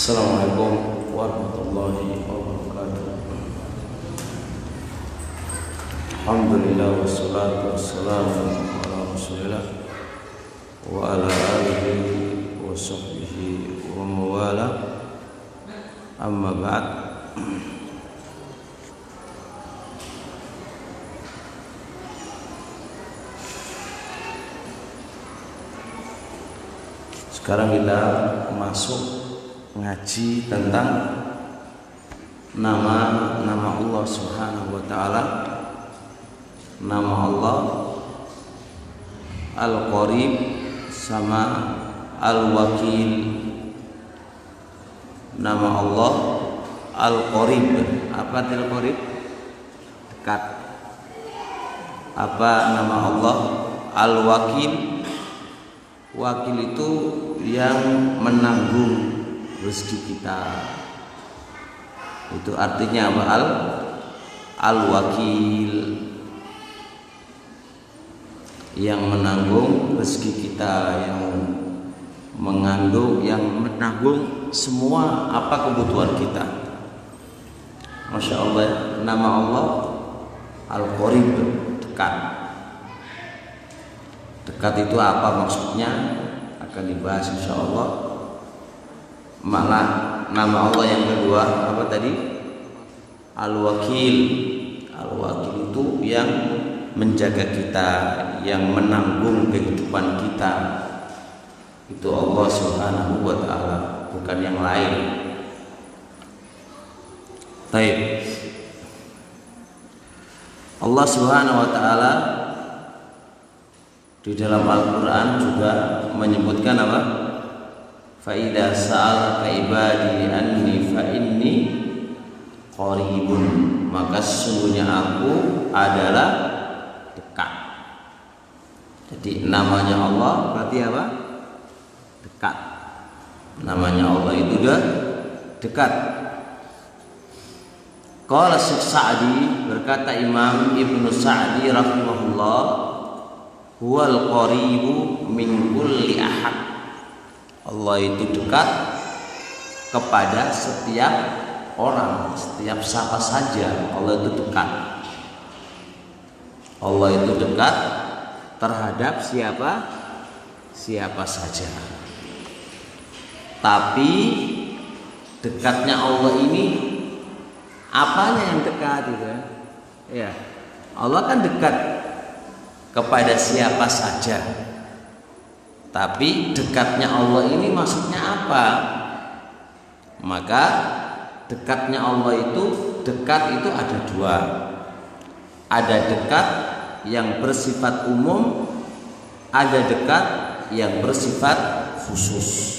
Assalamualaikum warahmatullahi wabarakatuh. Alhamdulillah wassalatu wassalamu ala Rasulillah wa ala alihi wa sahbihi wa mawala. Amma ba'd. Sekarang kita masuk ngaji tentang nama Allah Subhanahu wa taala. Nama Allah Al-Qarib sama Al-Wakil. Nama Allah Al-Qarib. Apa itu Al-Qarib? Dekat. Apa nama Allah Al-Wakil? Wakil itu yang menanggung rezeki kita. Itu artinya apa? Al-Wakil, yang menanggung rezeki kita, yang mengandung, yang menanggung semua apa kebutuhan kita. Masya Allah, nama Allah Al-Qarib, dekat. Dekat itu apa maksudnya? Akan dibahas insya Allah. Malah nama Allah yang kedua apa tadi? Al-Wakil. Al-Wakil itu yang menjaga kita, yang menanggung kehidupan kita. Itu Allah Subhanahu wa taala, bukan yang lain. Baik. Allah Subhanahu wa taala di dalam Al-Qur'an juga menyebutkan apa? Fa idza sa'alaka ibadi anni fa inni qaribun, maka sesungguhnya aku adalah dekat. Jadi namanya Allah berarti apa? Dekat. Namanya Allah itu udah dekat. Qala Syekh Sa'di, berkata Imam Ibnu Sa'di rahimahullah, huwal qaribu min kulli ahad. Allah itu dekat kepada setiap orang, setiap siapa saja. Allah itu dekat. Allah itu dekat terhadap siapa saja. Tapi dekatnya Allah ini apanya yang dekat itu? Ya, Allah kan dekat kepada siapa saja. Tapi dekatnya Allah ini maksudnya apa? Maka dekatnya Allah itu, dekat itu ada dua. Ada dekat yang bersifat umum, ada dekat yang bersifat khusus.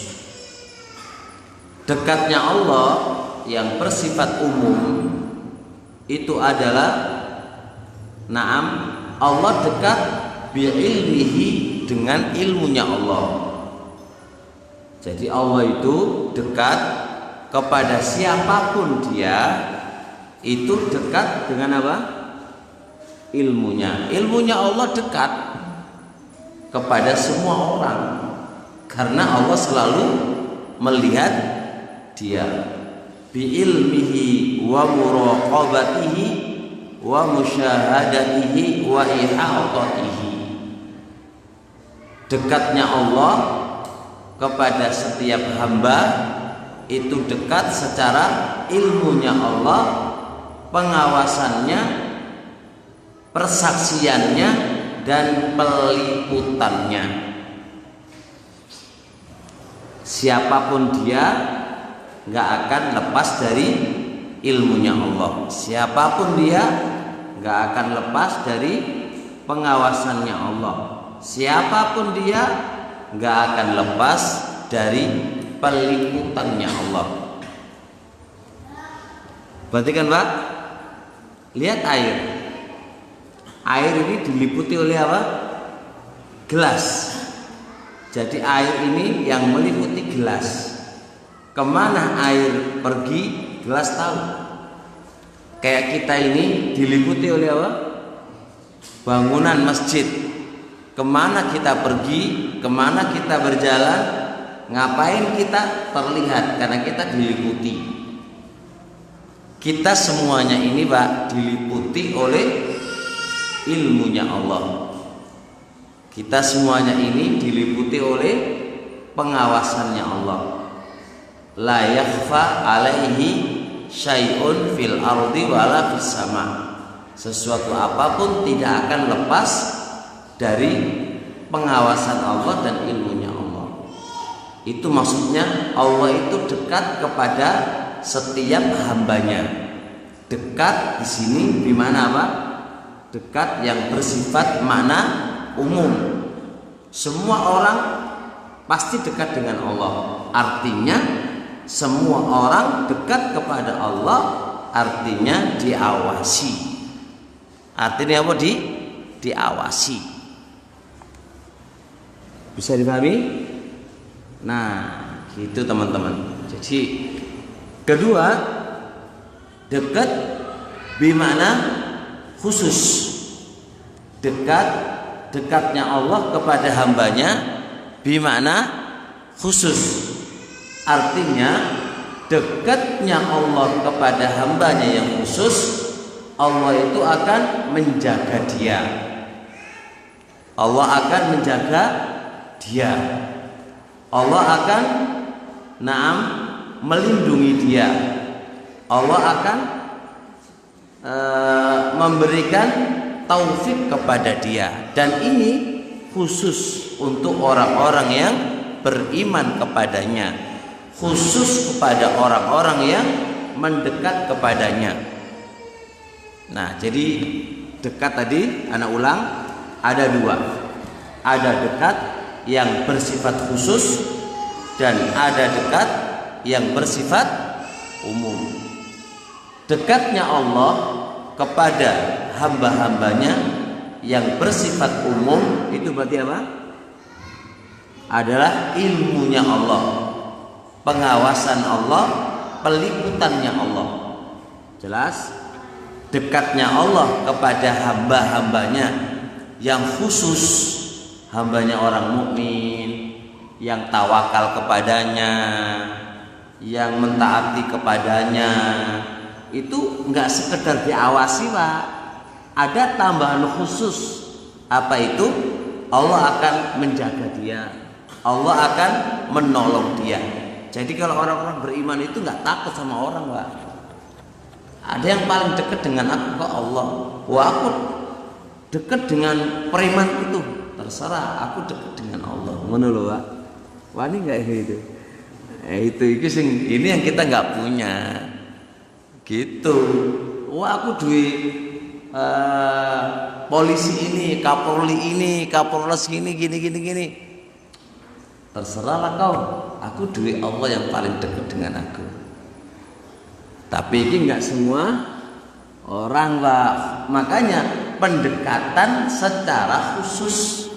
Dekatnya Allah yang bersifat umum itu adalah na'am, Allah dekat bi'ilmihi, dengan ilmunya Allah. Jadi Allah itu dekat kepada siapapun dia, itu dekat dengan apa? Ilmunya. Ilmunya Allah dekat kepada semua orang, karena Allah selalu melihat dia. Bi ilmihi wa muraqabatihi wa musyahadatihi wa ihatatihi. Dekatnya Allah kepada setiap hamba itu dekat secara ilmunya Allah, pengawasannya, persaksiannya, dan peliputannya. Siapapun dia gak akan lepas dari ilmunya Allah. Siapapun dia gak akan lepas dari pengawasannya Allah. Siapapun dia gak akan lepas dari peliputannya Allah. Perhatikan Pak, lihat air. Air ini diliputi oleh apa? Gelas. Jadi air ini yang meliputi gelas. Kemana air pergi, gelas tahu. Kayak kita ini diliputi oleh apa? Bangunan masjid. Kemana kita pergi, kemana kita berjalan, Ngapain kita terlihat? Karena kita diliputi. Kita semuanya ini Pak diliputi oleh ilmunya Allah. Kita semuanya ini diliputi oleh pengawasannya Allah. La yakhfa alaihi syai'un fil ardi wala fis sama. Sesuatu apapun tidak akan lepas dari pengawasan Allah dan ilmunya Allah. Itu maksudnya Allah itu dekat kepada setiap hambanya. Dekat di sini di mana apa? Dekat yang bersifat makna umum. Semua orang pasti dekat dengan Allah. Artinya semua orang dekat kepada Allah, artinya diawasi. Artinya apa? Diawasi. Bisa dipahami? Nah, gitu teman-teman. Jadi kedua, dekat bimana khusus. Dekatnya Allah kepada hambanya bimana khusus. Artinya dekatnya Allah kepada hambanya yang khusus, Allah itu akan menjaga dia. Allah akan menjaga dia. Allah akan melindungi dia. Allah akan memberikan taufik kepada dia. Dan ini khusus untuk orang-orang yang beriman kepadanya, khusus kepada orang-orang yang mendekat kepadanya. Nah, jadi dekat tadi anak ulang ada dua. Ada dekat yang bersifat khusus dan ada dekat yang bersifat umum. Dekatnya Allah kepada hamba-hambanya yang bersifat umum itu berarti apa? Adalah ilmunya Allah, pengawasan Allah, peliputannya Allah. Jelas? Dekatnya Allah kepada hamba-hambanya yang khusus, hambanya orang mukmin yang tawakal kepadanya, yang mentaati kepadanya, itu enggak sekedar diawasi Pak, ada tambahan khusus. Apa itu? Allah akan menjaga dia, Allah akan menolong dia. Jadi kalau orang-orang beriman itu enggak takut sama orang Pak. Ada yang paling dekat dengan aku kok Allah. Wah, aku dekat dengan preman itu, terserah, aku dekat dengan Allah. Ngono lho Pak. Wah, ini enggak itu. Itu sing ini yang kita enggak punya. Gitu. Wah, aku duit polisi ini, kapolri ini, kapolres gini. Terserahlah kau. Aku duit Allah yang paling dekat dengan aku. Tapi ini enggak semua orang Pak. Makanya pendekatan secara khusus.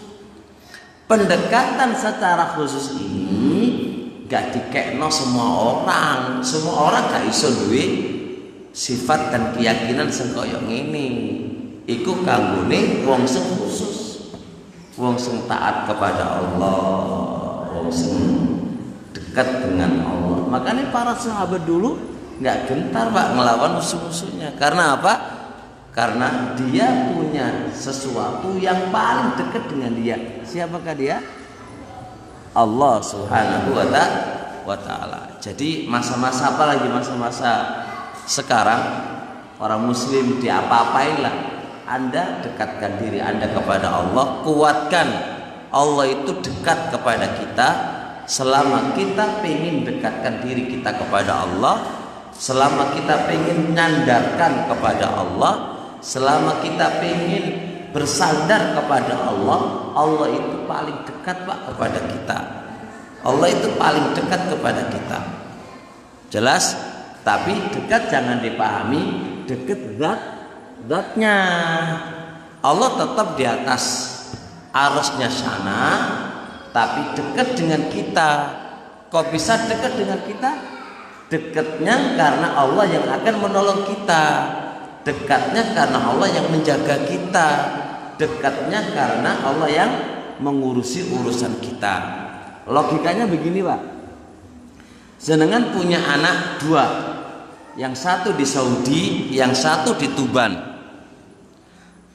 Pendekatan secara khusus ini gak dikekno semua orang. Semua orang gak iso duwe sifat dan keyakinan sing kaya ngene. Iku kanggone wong sing khusus, wong sing taat kepada Allah, wong sing dekat dengan Allah. Makanya para sahabat dulu nggak gentar Pak ngelawan musuh-musuhnya. Karena apa? Karena dia punya sesuatu yang paling dekat dengan dia. Siapakah dia? Allah Subhanahu wa ta'ala. Jadi masa-masa apa lagi? Masa-masa sekarang orang muslim diapa-apain lah. Anda dekatkan diri Anda kepada Allah, kuatkan Allah itu dekat kepada kita. Selama kita pengen dekatkan diri kita kepada Allah, selama kita pengen nyandarkan kepada Allah, selama kita pengen bersandar kepada Allah, Allah itu paling dekat Pak kepada kita. Allah itu paling dekat kepada kita. Jelas? Tapi dekat jangan dipahami dekat zatnya. Allah tetap di atas arasnya sana, tapi dekat dengan kita. Kok bisa dekat dengan kita? Dekatnya karena Allah yang akan menolong kita. Dekatnya karena Allah yang menjaga kita. Dekatnya karena Allah yang mengurusi urusan kita. logikanya begini Pak. Jenengan punya anak dua, yang satu di Saudi, yang satu di Tuban.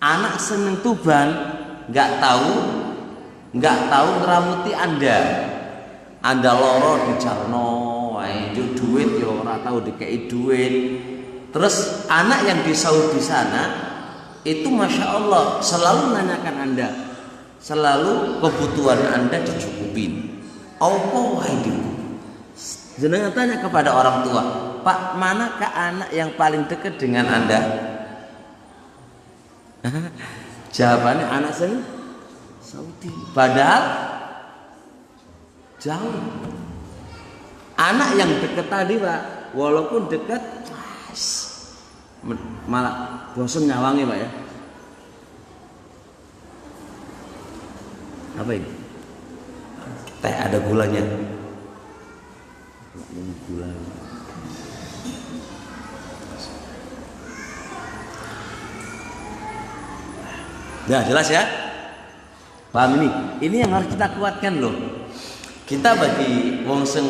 Anak seneng Tuban nggak tahu ngeramuti Anda loro di jalno, itu duit ya ora tahu dikei duit. Terus anak yang di Saudi sana itu masya Allah selalu nanyakan Anda, selalu kebutuhan Anda dicukupin. Apa wae itu? Jenengan tanya kepada orang tua, Pak, manakah anak yang paling dekat dengan Anda? Jawabannya anak Saudi. Padahal jauh. Anak yang dekat tadi Pak, walaupun dekat, malah bosan nyawangi Pak ya. Apa ini? Teh ada gulanya. Gula. Nah, jelas ya? Paham ini? Ini yang harus kita kuatkan loh. Kita bagi wong sing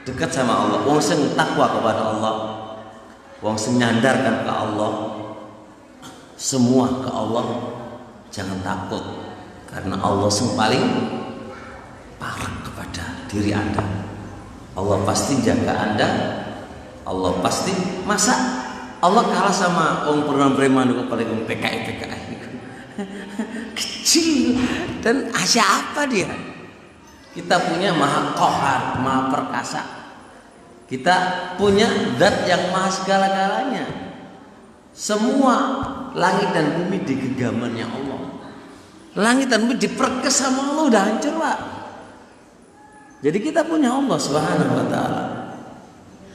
dekat sama Allah, wong sing takwa kepada Allah, wong sing nyandarkan ke Allah, semua ke Allah, jangan takut karena Allah sing paling parah kepada diri Anda. Allah pasti jaga Anda. Allah pasti, masa Allah kalah sama orang preman-preman itu paling PKI kecil dan siapa dia? Kita punya Maha Qahar, Maha Perkasa. Kita punya Zat yang Maha segala-galanya. Semua langit dan bumi di genggamannya Allah. Langit dan bumi diperkes sama Allah, udah hancur Pak. Jadi kita punya Allah Subhanahu wa taala.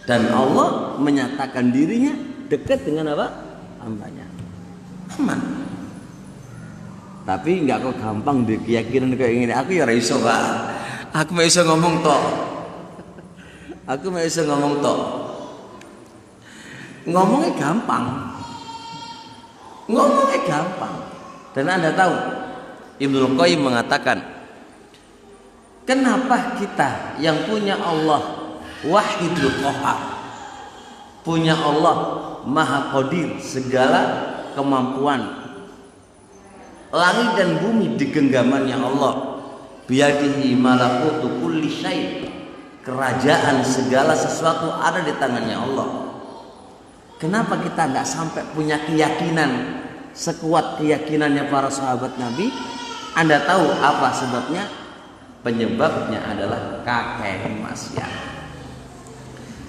Dan Allah menyatakan dirinya dekat dengan apa? Hambanya. Aman. Tapi enggak kok gampang deh keyakinan kayak gini. Aku ya ora iso, Pak. Aku mau iso ngomong tok. Ngomongnya gampang. Dan Anda tahu, Ibnu Qayyim mengatakan, kenapa kita yang punya Allah Wahidul Qahar, punya Allah Maha Qadir, segala kemampuan, langit dan bumi di genggamannya Allah, biyadihi malakutu kulli syai', kerajaan segala sesuatu ada di tangannya Allah. Kenapa kita nggak sampai punya keyakinan sekuat keyakinannya para sahabat Nabi? Anda tahu apa sebabnya? Penyebabnya adalah kakek maksiat.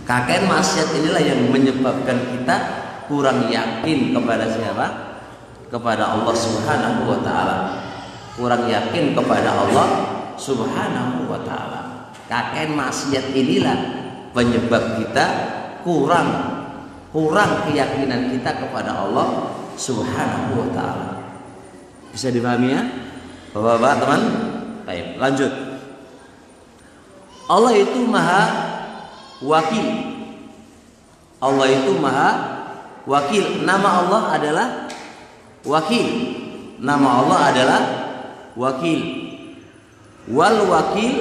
Kakek maksiat inilah yang menyebabkan kita kurang yakin kepada siapa? Kepada Allah Subhanahu wa taala. Kurang yakin kepada Allah Subhanahu wa taala. Kakek maksiat inilah penyebab kita kurang keyakinan kita kepada Allah Subhanahu wa taala. Bisa dipahami ya? Bapak-bapak, teman? Baik, lanjut. Allah itu Maha Wakil. Allah itu Maha Wakil. Nama Allah adalah Wakil. Nama Allah adalah Wakil. Wal Wakil,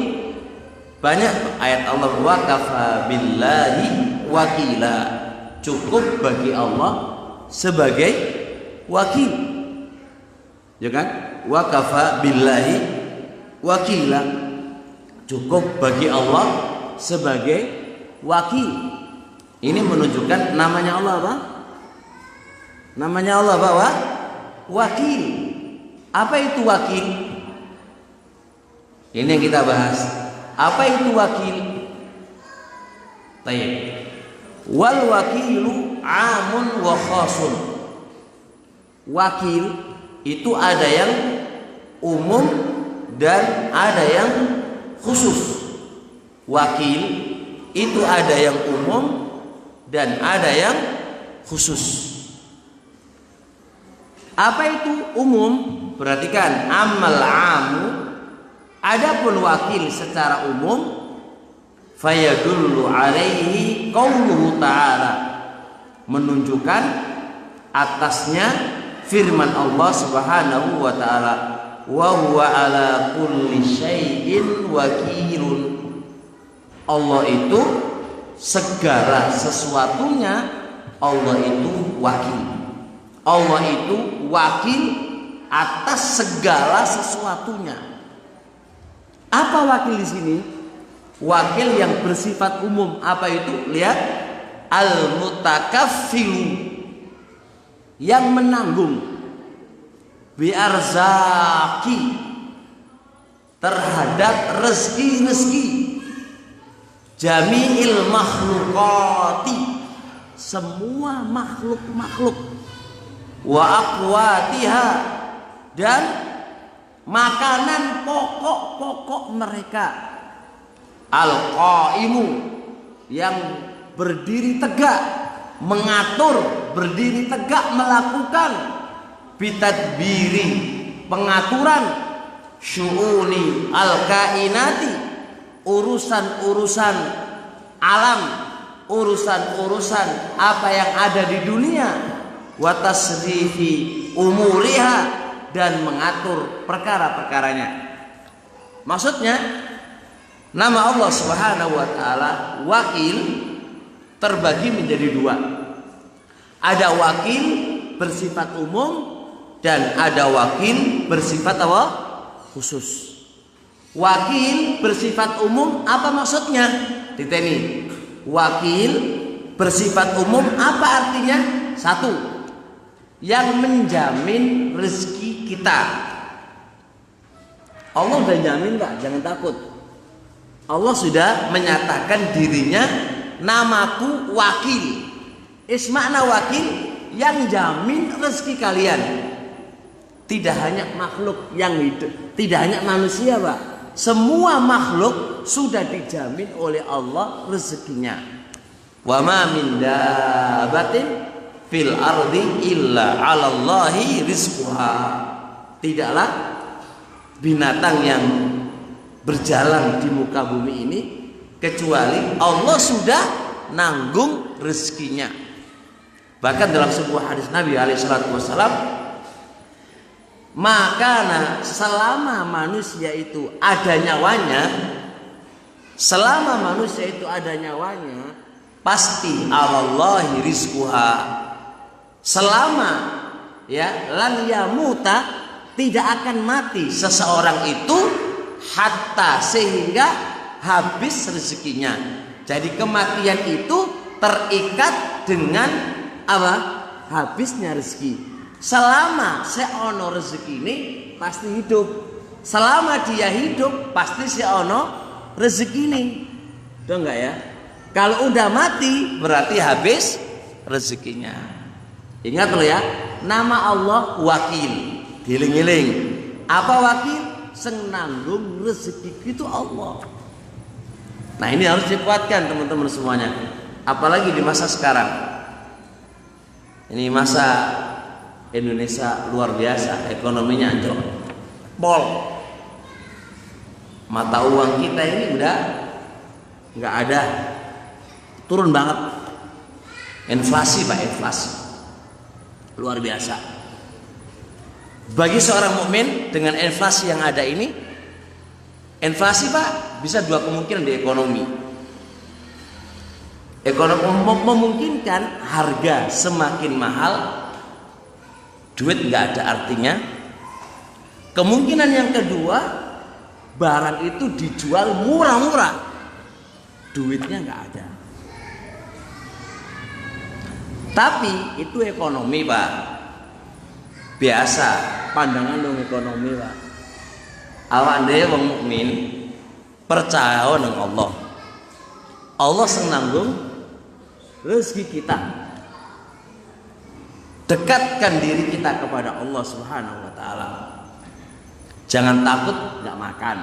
banyak ayat Allah, wa kafa billahi wakila. Cukup bagi Allah sebagai wakil. Ya kan? Wa kafa billahi wakila. Cukup bagi Allah sebagai wakil. Ini menunjukkan namanya Allah apa? Namanya Allah apa? Wakil. Apa itu wakil? Ini yang kita bahas. Apa itu wakil? Baik. Wal wakilu amun wa khasun. Wakil itu ada yang umum dan ada yang khusus. Wakil itu ada yang umum dan ada yang khusus. Apa itu umum? Perhatikan, amal amu. Adapun wakil secara umum, fayadullu alaihi qauluhu ta'ala, menunjukkan atasnya firman Allah Subhanahu wa taala, wa huwa ala kulli syai'in wakilun. Allah itu segala sesuatunya, Allah itu wakil. Allah itu wakil atas segala sesuatunya. Apa wakil di sini? Wakil yang bersifat umum. Apa itu? Lihat, al-mutakaffilu, yang menanggung, biarzaki, terhadap rezeki-rezeki, jami'il makhlukati, semua makhluk-makhluk, wa aqwatiha, dan makanan pokok-pokok mereka, al-qaimu, yang berdiri tegak, mengatur, berdiri tegak, melakukan bitadbiri, pengaturan, syu'uni al-kainati, urusan-urusan alam, urusan-urusan apa yang ada di dunia, wa tasrifi umuriha, dan mengatur perkara-perkaranya. Maksudnya, nama Allah Subhanahu wa taala wakil terbagi menjadi dua. Ada wakil bersifat umum dan ada wakil bersifat apa? Khusus. Wakil bersifat umum apa maksudnya? Diteni. Wakil bersifat umum apa artinya? Satu, yang menjamin rezeki kita. Allah udah jamin Pak, jangan takut. Allah sudah menyatakan dirinya, namaku wakil. Ismakna wakil, yang jamin rezeki kalian. Tidak hanya makhluk yang hidup, tidak hanya manusia Pak. Semua makhluk sudah dijamin oleh Allah rezekinya. Wa ma min dabbatin fil ardi illa 'alallahi rizquha. Tidaklah binatang yang berjalan di muka bumi ini kecuali Allah sudah nanggung rezekinya. Bahkan dalam sebuah hadis Nabi alaihissalatu wassalam, maka selama manusia itu ada nyawanya, selama manusia itu ada nyawanya, pasti alallahi rizquha. Selama lan yamuta, tidak akan mati seseorang itu hatta, sehingga habis rezekinya. Jadi kematian itu terikat dengan apa? Habisnya rezeki. Selama seono rezeki ini pasti hidup. Selama dia hidup pasti seono rezeki ini. Udah enggak ya? Kalau udah mati berarti habis rezekinya. Ingat loh ya, nama Allah wakil. Giling-giling. Apa wakil? Senanggung rezeki itu Allah. Nah ini harus dikuatkan teman-teman semuanya. Apalagi di masa sekarang. Ini masa Indonesia luar biasa, ekonominya anjlok. Pol. Mata uang kita ini udah nggak ada, turun banget. Inflasi Pak, inflasi luar biasa. Bagi seorang mukmin dengan inflasi yang ada ini, inflasi Pak bisa dua kemungkinan di ekonomi. Ekonomi memungkinkan harga semakin mahal, duit nggak ada artinya. Kemungkinan yang kedua, barang itu dijual murah-murah, duitnya nggak ada. Tapi itu ekonomi Pak, biasa pandangan dong ekonomi Pak. Awak dhewe wong mukmin percaya nang Allah. Allah senanggung rezeki kita. Dekatkan diri kita kepada Allah Subhanahu wa taala. Jangan takut nggak makan.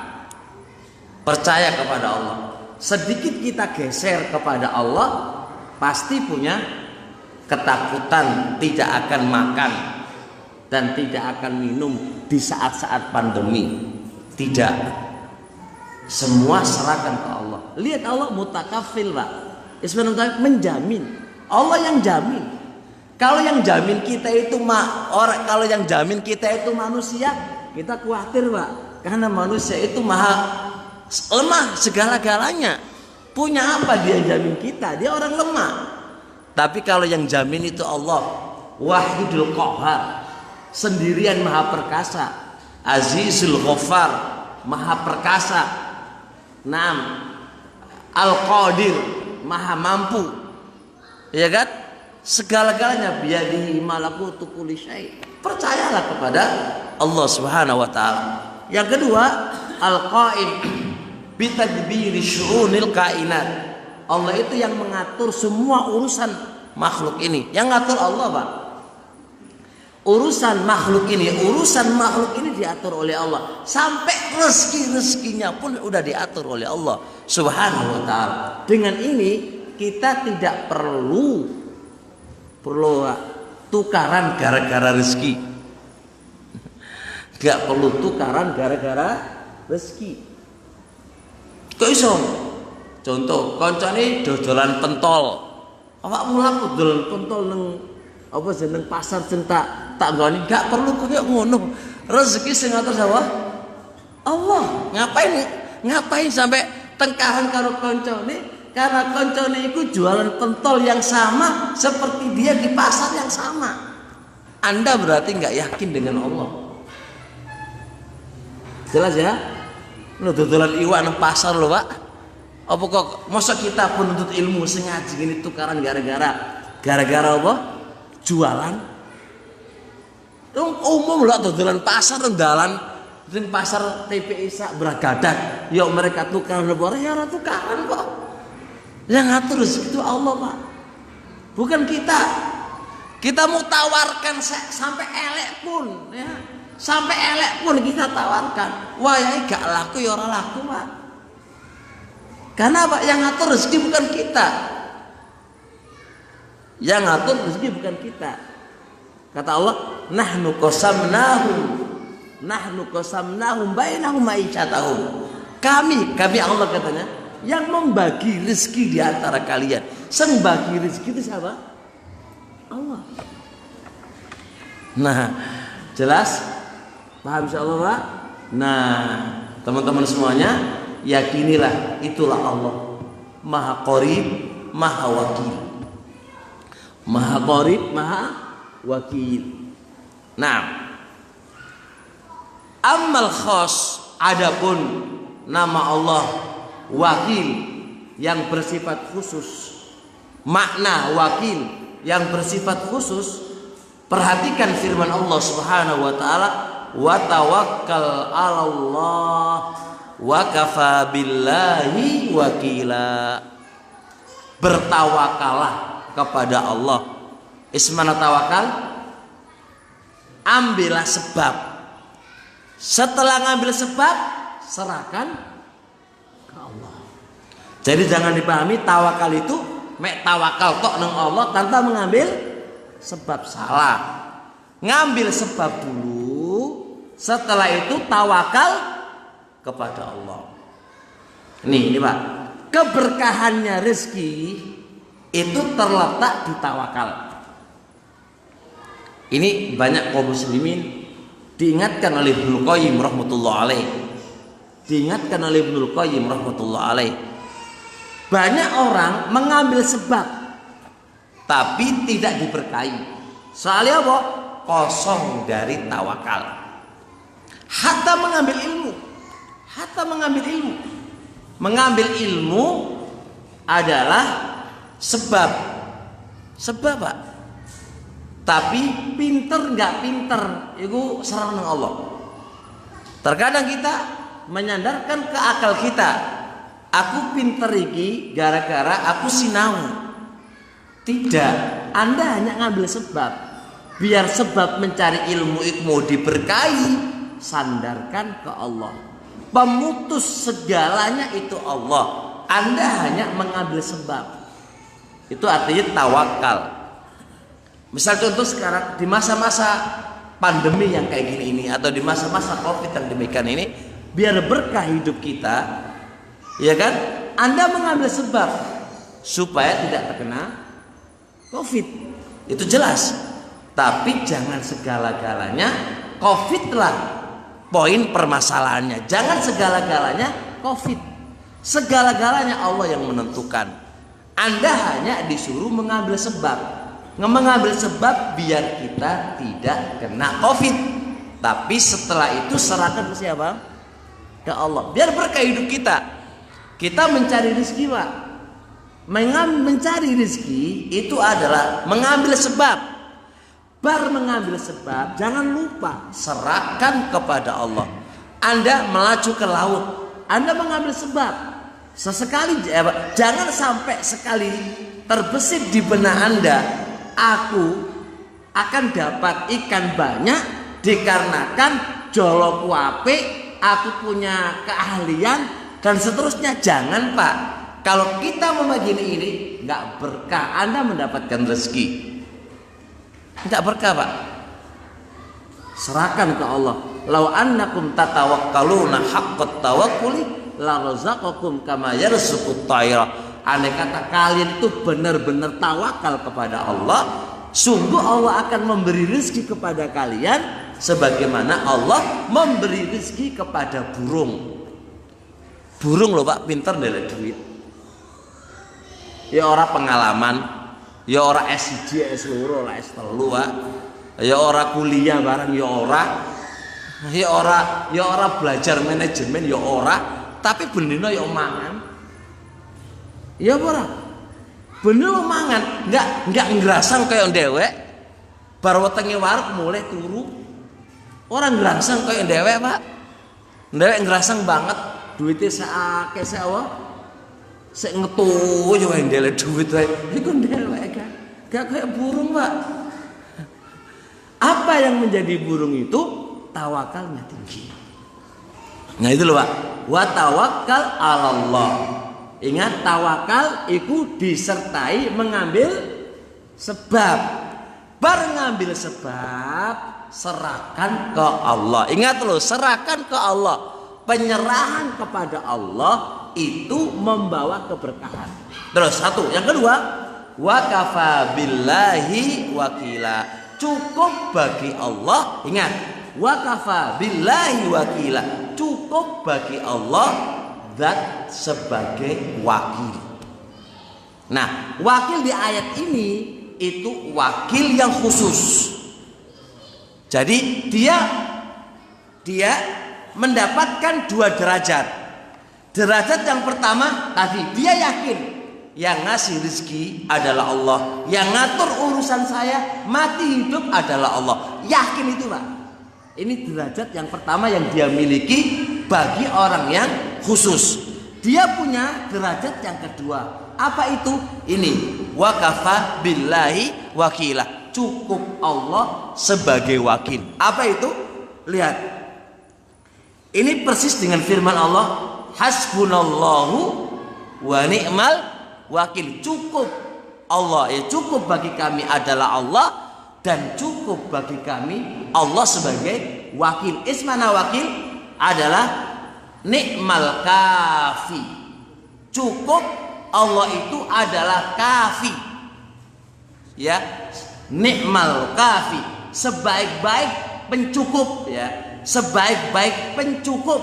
Percaya kepada Allah. Sedikit kita geser kepada Allah, pasti punya ketakutan tidak akan makan dan tidak akan minum di saat-saat pandemi. Tidak. Semua serahkan ke Allah. Lihat Allah mutakafil Pak. Ismail menjamin. Allah yang jamin. Kalau yang jamin kita itu kalau yang jamin kita itu manusia, kita khawatir Pak, karena manusia itu maha lemah segala-galanya. Punya apa dia jamin kita? Dia orang lemah. Tapi kalau yang jamin itu Allah, Wahidul Qahhar, sendirian maha perkasa, Azizul Ghaffar, maha perkasa, Naam, Al-Qadir, maha mampu, ya kan? Segala-galanya biyadihi malakutu kulli syai'. Percayalah kepada Allah Subhanahu wa taala. Yang kedua, Al-Qaim bi tadbiri syu'unil kainat. Allah itu yang mengatur semua urusan makhluk ini. Yang ngatur Allah, Pak. Urusan makhluk ini diatur oleh Allah. Sampai rezeki-rezekinya pun udah diatur oleh Allah Subhanahu wa taala. Dengan ini kita tidak perlu tukaran gara-gara rezeki. Gak perlu tukaran gara-gara rezeki. Kok iso? Contoh, koncone dodolan pentol. Awak mulak dodolan pentol nang apa jeneng pasar sing tak nggoni, gak perlu koyo ngono. Rezeki sing ngatur sapa? Allah. Ngapain sampai tengkaran karo koncone? Karena koncone iku jualan pentol yang sama seperti dia di pasar yang sama. Anda berarti nggak yakin dengan Allah. Jelas ya? Lu dodolan iwak nang pasar lho, Pak. Apa kok masa kita penuntut ilmu sengaja gini tukaran gara-gara apa? Jualan. Umum lah dodolan pasar rendalan ring pasar TPI sak beragadak. Yuk mereka tukaran lebaran ya ora tukaran kok. Yang ngatur itu Allah, Pak. Bukan kita. Kita mau tawarkan sampai elek pun, ya. Sampai elek pun kita tawarkan. Wah, ya gak laku ya ora laku, Pak. Karena Pak yang ngatur rezeki bukan kita. Yang ngatur rezeki bukan kita. Kata Allah, nahnu qasamnahum bainahum ma'isyatahum. Kami Allah katanya yang membagi rezeki di antara kalian. Yang bagi rezeki itu siapa? Allah. Nah, jelas? Paham insyaallah, Pak? Nah, teman-teman semuanya, yakinilah itulah Allah. Maha Qarib, Maha Wakil. Maha Qarib, Maha Wakil. Nah, ammal khas, adapun nama Allah Wakil yang bersifat khusus, makna wakil yang bersifat khusus, perhatikan firman Allah Subhanahu wa taala, wa tawakkal 'alallah wa kafa billahi wakila. Bertawakallah kepada Allah. Ismana tawakal? Ambillah sebab. Setelah ngambil sebab, serahkan ke Allah. Jadi jangan dipahami tawakal itu mek tawakal tok nang Allah tanpa mengambil sebab. Salah. Ngambil sebab dulu, setelah itu tawakal kepada Allah. Ini Pak, keberkahannya rezeki itu terletak di tawakal. Ini banyak kaum muslimin diingatkan oleh Ibnu Qayyim rahmatullah alaih. Diingatkan oleh Ibnu Qayyim rahmatullah alaih. Banyak orang mengambil sebab tapi tidak diberkahi. Soalnya apa? Kosong dari tawakal. Hatta mengambil ilmu. Mengambil ilmu adalah sebab. Sebab, Pak. Tapi pinter nggak pinter, itu serang dengan Allah. Terkadang kita menyandarkan ke akal kita. Aku pinter iki gara-gara aku sinau. Tidak, Anda hanya ngambil sebab. Biar sebab mencari ilmu itu mau diberkahi, sandarkan ke Allah. Pemutus segalanya itu Allah. Anda hanya mengambil sebab. Itu artinya tawakal. Misal contoh sekarang di masa-masa pandemi yang kayak gini ini, atau di masa-masa Covid yang demikian ini, biar berkah hidup kita, ya kan? Anda mengambil sebab supaya tidak terkena Covid. Itu jelas. Tapi jangan segala-galanya Covid lah poin permasalahannya. Jangan segala-galanya Covid. Segala-galanya Allah yang menentukan. Anda hanya disuruh mengambil sebab. Mengambil sebab biar kita tidak kena Covid. Tapi setelah itu serahkan ke siapa? Ke Allah. Biar berkah hidup kita. Kita mencari rezeki, Pak. Mencari rezeki itu adalah mengambil sebab. Bar mengambil sebab, jangan lupa serahkan kepada Allah. Anda melaju ke laut, Anda mengambil sebab. Sesekali jangan sampai sekali terbesit di benak Anda, aku akan dapat ikan banyak dikarenakan jolokku apik, aku punya keahlian dan seterusnya. Jangan, Pak. Kalau kita membagi ini nggak berkah, Anda mendapatkan rezeki. Tidak berkah, Pak. Serahkan ke Allah. Lau annakum tatawakkaluna haqqat tawakkuli la razaqakum kama yarzuqut tayra. Andai kata kalian itu benar-benar tawakal kepada Allah, sungguh Allah akan memberi rezeki kepada kalian sebagaimana Allah memberi rezeki kepada burung. Burung loh, Pak, pinter ndelok duit. Ya orang pengalaman, ya ora S1, S2, lah S3, ya ora kuliah bareng, ya ora belajar manajemen, ya ora, tapi benino ya mangan. Ya ora. Bener mangan, enggak ngerasang kayak dewek. Bar wetenge warung mulai turu. Orang ngerasang kayak dewek, Pak. Dewek ngerasang banget, duitnya seake sewa. Sek ngetu yo ndele duit wae. Iku ndewek kan. Gak kayak burung, Pak. Apa yang menjadi burung itu? Tawakalnya tinggi. Nah itu loh, Pak. Wa tawakkal 'alallah. Ingat, tawakal itu disertai mengambil sebab. Bar ngambil sebab, serahkan ke Allah. Ingat loh, serahkan ke Allah. Penyerahan kepada Allah itu membawa keberkahan. Terus satu, yang kedua, wa kafa billahi wakila. Cukup bagi Allah, ingat, wa kafa billahi wakila. Cukup bagi Allah zat sebagai wakil. Nah, wakil di ayat ini itu wakil yang khusus. Jadi dia mendapatkan dua derajat. Derajat yang pertama tadi, dia yakin yang ngasih rezeki adalah Allah, yang ngatur urusan saya mati hidup adalah Allah. Yakin itu, Pak. Ini derajat yang pertama yang dia miliki bagi orang yang khusus. Dia punya derajat yang kedua. Apa itu? Ini wa kafa billahi wakila. Cukup Allah sebagai wakil. Apa itu? Lihat. Ini persis dengan firman Allah, hasbunallahu wa ni'mal wakil. Cukup Allah, cukup bagi kami adalah Allah, dan cukup bagi kami Allah sebagai wakil. Ismana wakil adalah ni'mal kafi. Cukup Allah itu adalah kafi. Ya, ni'mal kafi, sebaik-baik pencukup, ya. Sebaik-baik pencukup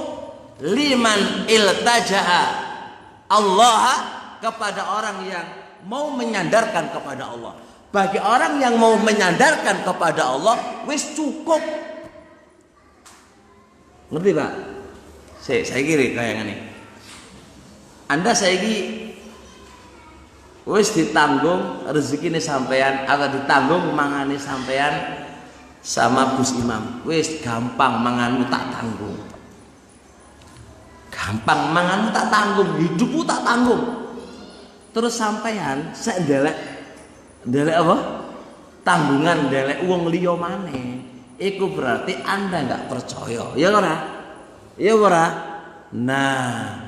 liman iltaja'a Allah, kepada orang yang mau menyandarkan kepada Allah. Bagi orang yang mau menyandarkan kepada Allah, wis cukup. Ngerti, Pak? Saya kira kayak ini. Anda saiki wis ditanggung rezekine sampean atau ditanggung mangane sampean sama Gus Imam. Wis gampang, manganmu tak tanggung. Gampang, manganmu tak tanggung, hidupmu tak tanggung. Terus sampean sek ndelek apa? Tanggungan ndelek wong liya maneh. Iku berarti Anda enggak percaya. Ya ora? Ya ora? Nah,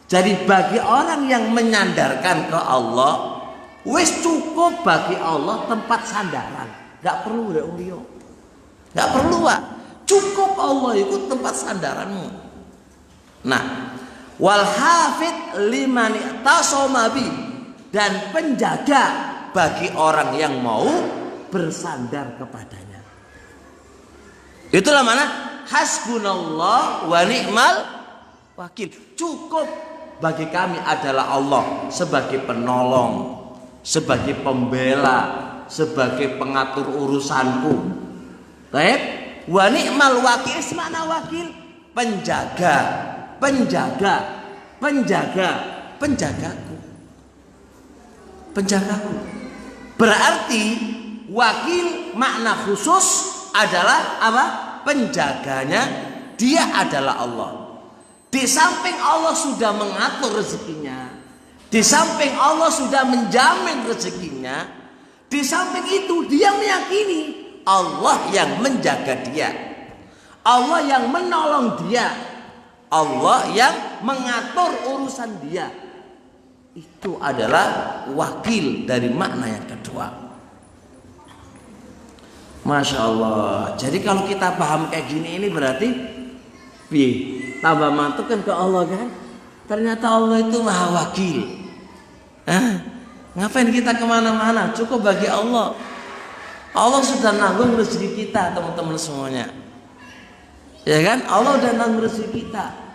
jadi bagi orang yang menyandarkan ke Allah, wis cukup bagi Allah tempat sandaran. Enggak perlu wong liya. Enggak perlu, Pak. Cukup Allah itu tempat sandaranmu. Nah, wal hafid liman tasomabi, dan penjaga bagi orang yang mau bersandar kepadanya. Itulah mana hasbunallah wa ni'mal wakil. Cukup bagi kami adalah Allah sebagai penolong, sebagai pembela, sebagai pengatur urusanku. Baik, wa ni'mal wakil, mana wakil? Penjaga, penjaga, penjaga, penjagaku. Penjagaku. Berarti wakil makna khusus adalah apa? Penjaganya dia adalah Allah. Di samping Allah sudah mengatur rezekinya, di samping Allah sudah menjamin rezekinya, di samping itu dia meyakini Allah yang menjaga dia, Allah yang menolong dia, Allah yang mengatur urusan dia. Itu adalah wakil dari makna yang kedua. Masya Allah. Jadi kalau kita paham kayak gini, ini berarti tambah mantuk kan ke Allah kan. Ternyata Allah itu maha wakil. Ngapain kita kemana-mana? Cukup bagi Allah. Allah sudah nanggung rezeki kita, teman-teman semuanya. Ya kan? Allah sudah nanggung rezeki kita.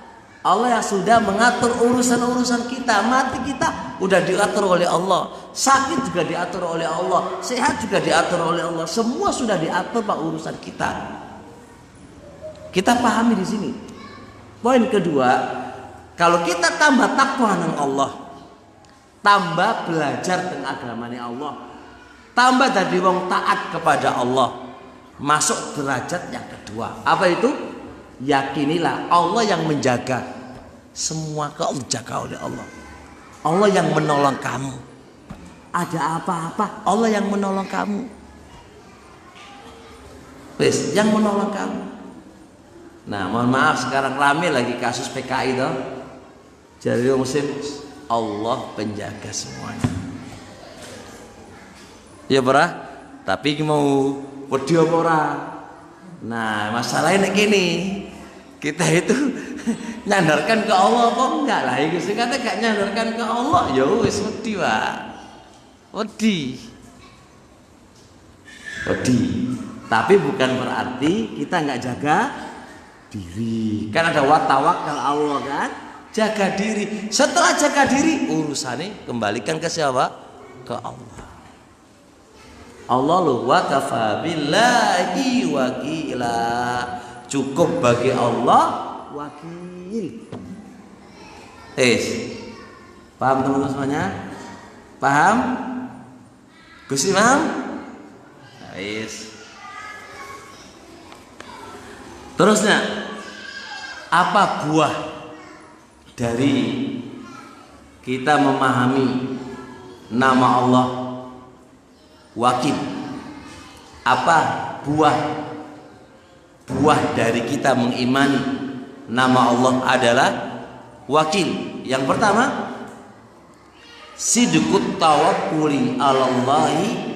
Allah yang sudah mengatur urusan-urusan kita. Mati kita udah diatur oleh Allah. Sakit juga diatur oleh Allah. Sehat juga diatur oleh Allah. Semua sudah diatur Pak urusan kita. Kita pahami di sini. Poin kedua, kalau kita tambah takwa dengan Allah, tambah belajar tentang agamanya Allah, tambah dari wong taat kepada Allah, masuk derajat yang kedua. Apa itu? Yakinilah Allah yang menjaga. Semua kau dijaga oleh Allah. Allah yang menolong kamu. Ada apa-apa, Allah yang menolong kamu. Wis, yang menolong kamu. Nah, mohon maaf sekarang rame lagi kasus PKI toh. Jadi muslim, Allah penjaga semuanya. Ya berah, tapi mau wedi apa ora? Nah, masalahnya gini, kita itu nyandarkan ke Allah apa enggak lah? Itu sing kata gak nyandarkan ke Allah, ya wis wedi Pak. Wedi. Tapi bukan berarti kita nggak jaga diri. Kan ada watawakal Allah kan? Jaga diri. Setelah jaga diri, urusannya kembalikan ke siapa? Ke Allah. Allah lu wa kafa billahi wakila. Cukup bagi Allah wakil. Paham teman-teman semuanya? Paham? Gus Imam? Terusnya, apa buah dari kita memahami nama Allah wakil? Apa buah dari kita mengimani nama Allah adalah wakil? Yang pertama, sidqut tawakkuli 'alallahi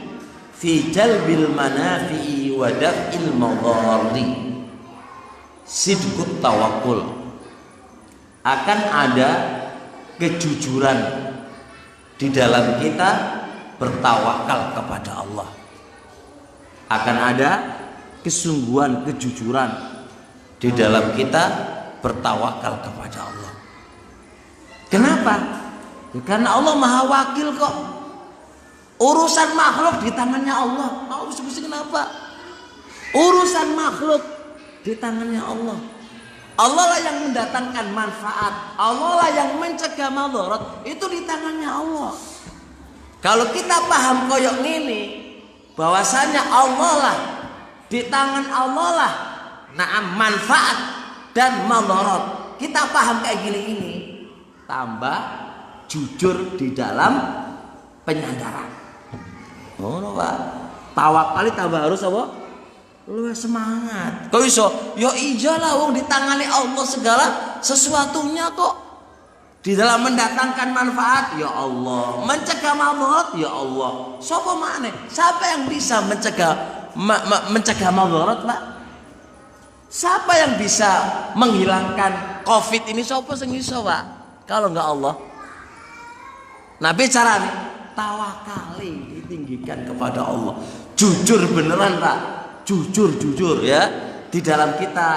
fi jalbil manafi'i wa daf'il madharri. Sidqut tawakkul, akan ada kejujuran di dalam kita bertawakal kepada Allah. Akan ada kesungguhan, kejujuran di dalam kita bertawakal kepada Allah. Kenapa? Ya, karena Allah maha wakil kok. Urusan makhluk di tangannya Allah. Kenapa? Urusan makhluk di tangannya Allah. Allah lah yang mendatangkan manfaat, Allah lah yang mencegah madarat. Itu di tangannya Allah. Kalau kita paham koyok ini, bahwasanya Allah lah, di tangan Allah lah manfaat dan madarat. Kita paham kayak gini ini, tambah jujur di dalam penyandaran. Oh, Pak. Tawakal tambah harus apa? Lu semangat. Kok iso? Ya iyalah wong ditangani Allah segala sesuatunya kok. Di dalam mendatangkan manfaat ya Allah, mencegah madarat ya Allah. Siapa maneh? Siapa yang bisa mencegah madarat, Pak? Siapa yang bisa menghilangkan Covid ini? Siapa sing iso, Pak? Kalau enggak Allah. Nabi carane tawakali ditinggikan kepada Allah. Jujur beneran, Pak. Jujur ya, di dalam kita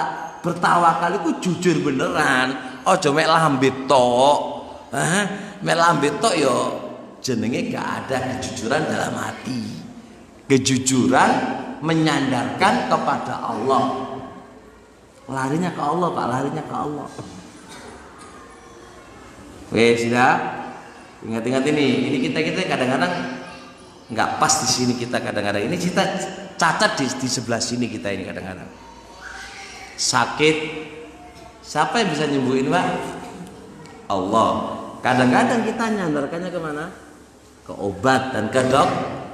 bertawakal iku jujur beneran, aja mek lambe tok. Mek lambe tok ya jenenge gak ada kejujuran dalam hati. Kejujuran menyandarkan kepada Allah. Larinya ke Allah, Pak, larinya ke Allah. Wes sudah. Ingat-ingat ini kita kadang-kadang nggak pas di sini kita kadang-kadang. Ini kita cacat di sebelah sini kita ini kadang-kadang. Sakit, siapa yang bisa nyembuhin, Pak? Allah. Kadang-kadang kita nyandarkannya kemana? Ke obat dan ke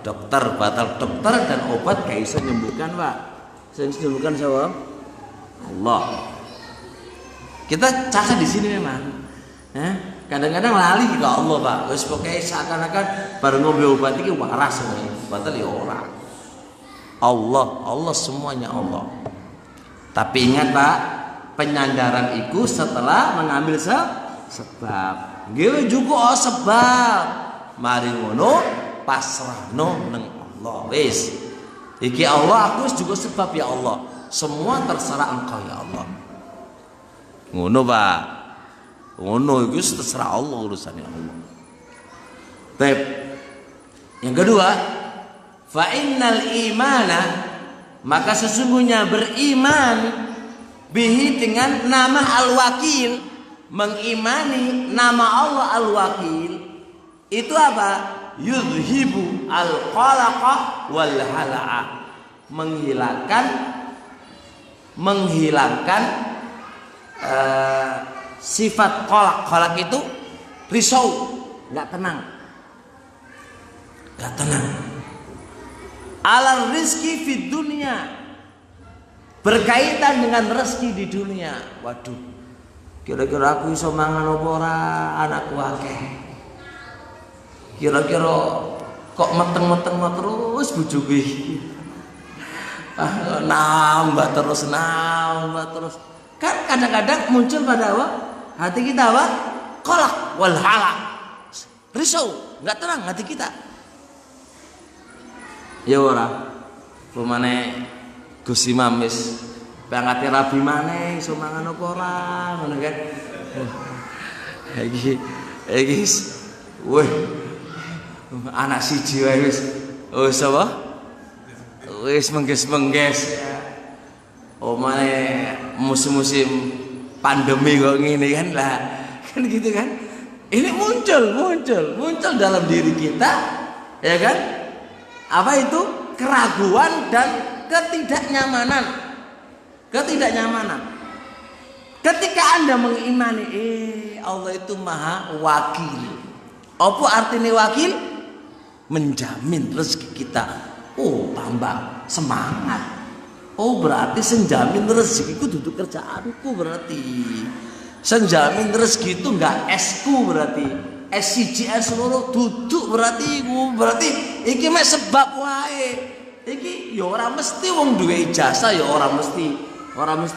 dokter, batal dokter dan obat gak bisa nyembuhkan, Pak. Saya nyembuhkan siapa? Allah. Kita cacat di sini memang. Kadang-kadang lali ke Allah, Pak. Wis pokoke seakan-akan baru ngombe obat iki waras semuanya. Batal ya ora. Allah semuanya Allah. Tapi ingat, Pak, penyandaran itu setelah mengambil sebab. Nggih juga sebab. Mari ngono pasrahno nang Allah. Wis. Iki Allah, aku juga sebab ya Allah. Semua terserah Engkau ya Allah. Ngono, Pak. Ngono itu terserah Allah, urusannya Allah. Baik. Yang kedua, fa innal imana, maka sesungguhnya beriman bihi dengan nama Al-Wakil, mengimani nama Allah Al-Wakil, itu apa? Yudhibu al-qalaqa wal hala'a, menghilangkan sifat kolak itu risau, nggak tenang. Alal rizki fid dunia, berkaitan dengan rezeki di dunia. Waduh, kira-kira aku iso mangan apa ora, anakku akeh. Kira-kira kok meteng-meteng terus bojoku iki. Nambah terus. Kan kadang-kadang muncul pada hati kita kolak wal halak, risau, nggak tenang hati kita. Ya ora, pemane Gus Imam wis pangate rabi maneh iso mangan apa ora, ngono kan. Iki weh anak siji wae wis apa? Wis mengges-mengges. Omahe musim-musim pandemi kok ngene kan lah. Kan gitu kan. Ini muncul dalam diri kita, ya kan? Apa itu? Keraguan dan ketidaknyamanan. Ketika Anda mengimani Allah itu Maha Wakil. Apa artinya wakil? Menjamin rezeki kita. Oh, tambah semangat. Oh, berarti senjamin rezekiku duduk kerjaanku berarti. Senjamin rezeki itu enggak esku berarti. S1 S2 duduk berarti iki mek sebab wae. Iki ya ora mesti wong duwe ijazah, ya ora mesti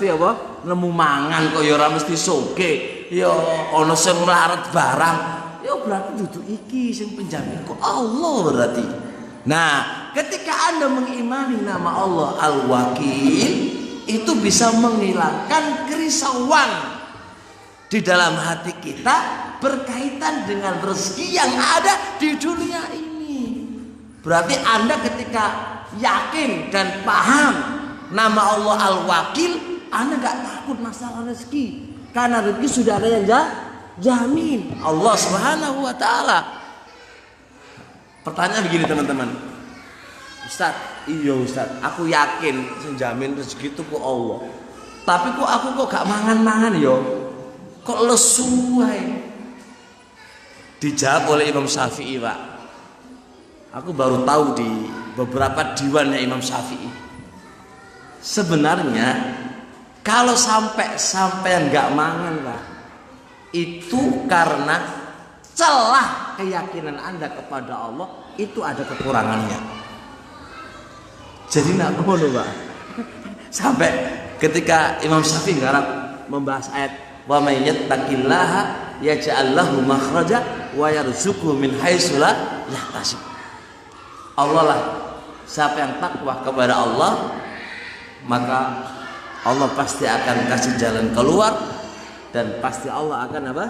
apa? Nemu mangan kok ya ora mesti soge. Ya ana sing mlarat barang. Ya berarti duduk iki sing penjamin kok Allah berarti. Nah, ketika Anda mengimani nama Allah Al-Wakil, itu bisa menghilangkan kerisauan di dalam hati kita berkaitan dengan rezeki yang ada di dunia ini. Berarti Anda ketika yakin dan paham nama Allah Al-Wakil, Anda gak takut masalah rezeki, karena rezeki sudah ada yang jamin, Allah Subhanahu wa Ta'ala. Pertanyaan begini teman-teman, Ustaz, iya Ustaz, aku yakin senjamin rezeki itu ku Allah. Tapi kok aku gak mangan-mangan yo, kok lesu wae. Dijawab oleh Imam Syafi'i, Pak. Aku baru tahu di beberapa diwannya Imam Syafi'i. Sebenarnya kalau sampai nggak mangan, Pak, itu karena celah keyakinan Anda kepada Allah itu ada kekurangannya. Jadi nak ngono, Pak. Sampai ketika Imam Syafi'i ngarep membahas ayat wa may yattaqillaha yaj'al lahu makhraja wa yarzuqhu min haitsu la yahtasib. Allah lah, siapa yang takwa kepada Allah, maka Allah pasti akan kasih jalan keluar, dan pasti Allah akan apa?